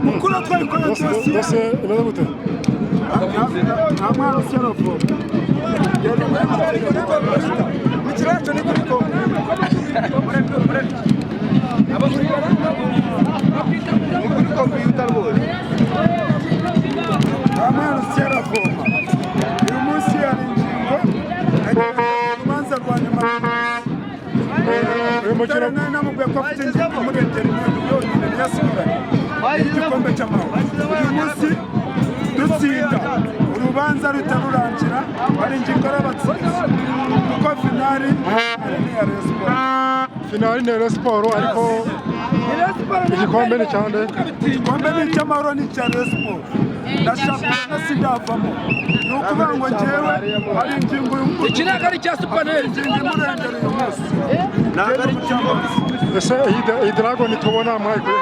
Mukura twayikora dossier imaze gute amwana cyarafo mikiracho ni kuriko kuriko kuyuta rwose amwana cyarafo uyu munsi ari ingingo umanza kwa nyuma uyu mukino namubwiye ko afite ingingo murengera yonyine yasubira igikombe cy'amahoro uyu munsi dutsinda urubanza rutarurangira ari ingingo y'abatsinzi kuko finali ni ya Rayon Sport ariko igikombe ni cyande igikombe ni cy'amahoro ni cya Rayon Sport ndashaka sindavamo ni ukuvuga ngo njyewe ari ingingo ikinaga ari cya Super ingingo imurengera uyu munsi ntabwo ari cy'amahoro ese iyi dragon tubona mwayikuye